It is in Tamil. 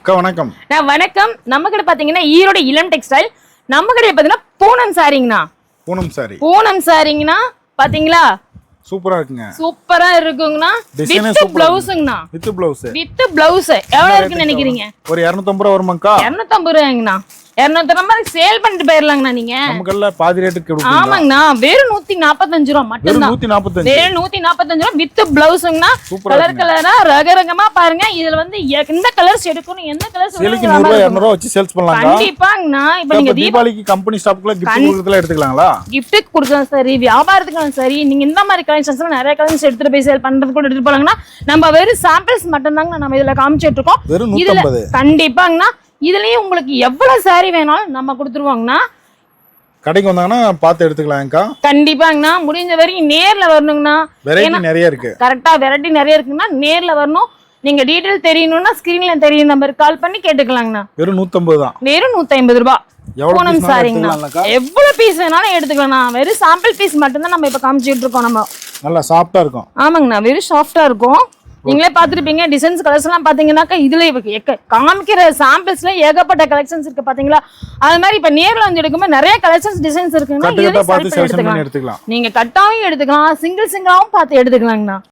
அக்கா வணக்கம். வணக்கம். நம்ம கிட்ட பாத்தீங்கன்னா ஈரோடு இளம் டெக்ஸ்டைல். நம்ம கிட்ட பாத்தீங்கன்னா பூனம் சாரிங்கண்ணா. பூனம் சாரிங்கண்ணா பாத்தீங்களா? சூப்பரா இருக்குங்க. சூப்பரா இருக்குங்கண்ணா. வித் பிளவுஸ்ங்கண்ணா. வித் பிளவுஸ் எவ்வளவு இருக்குன்னு நினைக்கிறீங்க? ஒரு 250 ரூபாய் வருமாக்கா? 250 ரூபாய்ங்கண்ணா. 200 ரூபாய் சேல் பண்ணிட்டு போயிரலாங்கண்ணா நீங்க. நமக்கல்ல பாதி ரேட்டுக்கு கொடுப்பீங்க. ஆமாங்கண்ணா. வெறும் 145 ரூபாய் மட்டும் தான். வெறும் 145 ரூபாய் வித் பிளவுஸ்ங்கண்ணா. கலர் கலரா ரகரகமா பாருங்க. இதுல வந்து எந்த கலர்ஸ் எடுக்கணும், எந்த கலர்ஸ் சேலுக்கு 100 ரூபாய் 200 ரூபாய் வச்சு சேல்ஸ் பண்ணலாம். கண்டிப்பாங்கண்ணா. இப்போ நீங்க தீபாவளிக்கு கம்பெனி ஸ்டாஃப்க்குலாம் gift கொடுக்கறதுல எடுத்துக்கலாங்களா? gift கொடுக்கலாம் சரி, வியாபாரத்துக்கு சரி. நீங்க இந்த மாதிரி கலெக்ஷன்ஸ்ல நிறைய கலெக்ஷன்ஸ் எடுத்துட்டு போய் சேல் பண்றது கூட எடுத்துட்டு போலாங்கண்ணா. நம்ம வெறும் சாம்பிள்ஸ் மட்டும் தாங்க நம்ம இதுல காமிச்சிட்டு இருக்கோம். வெறும் 150. கண்டிப்பாங்கண்ணா. இதுலயும் உங்களுக்கு எவ்வளவு சாரி வேணாலும் நம்ம கொடுத்துருவாங்கண்ணா. கடைக்கு வந்தாங்கன்னா பார்த்து எடுத்துக்கலாம்க்கா. கண்டிப்பாங்கண்ணா. முடிஞ்ச வரைக்கும் நேர்ல வரணுங்கண்ணா. வெரைட்டி நிறைய இருக்கு. கரெக்டா வெரைட்டி நிறைய இருக்குன்னா நேர்ல வரணும். நீங்க டீடைல் தெரியணும்னா ஸ்கிரீன்ல தெரியும் நம்பருக்கு கால் பண்ணி கேட்டுக்கலாங்கண்ணா. வெறும் 150 தான். வெறும் 150 ரூபாய் பூனம் சாரிங்கண்ணா. எவ்வளவு பீஸ் வேணாலும் எடுத்துக்கலாம்ண்ணா. வெறும் சாம்பிள் பீஸ் மட்டும் தான் நம்ம இப்ப காமிச்சிட்டு இருக்கோம். நம்ம நல்லா சாஃப்டா இருக்கும். ஆமாங்கண்ணா. வெறும் சாஃப்டா இருக்கும். நீங்களே பாத்துருப்பீங்க. டிசைன்ஸ் கலர்ஸ் எல்லாம் பாத்தீங்கன்னாக்கா இதுல காமிக்கிற சாம்பிள்ஸ்ல ஏகப்பட்ட கலெக்ஷன்ஸ் இருக்கு பாத்தீங்களா? அது மாதிரி இப்ப நேர்ல வந்து எடுக்கும்போது நிறைய கலெக்ஷன்ஸ் டிசைன்ஸ் இருக்குன்னா எடுத்துக்கலாம். நீங்க கட்டாவும் எடுத்துக்கலாம், சிங்கிள் சிங்கிளாவும் பார்த்து எடுத்துக்கலாங்கண்ணா.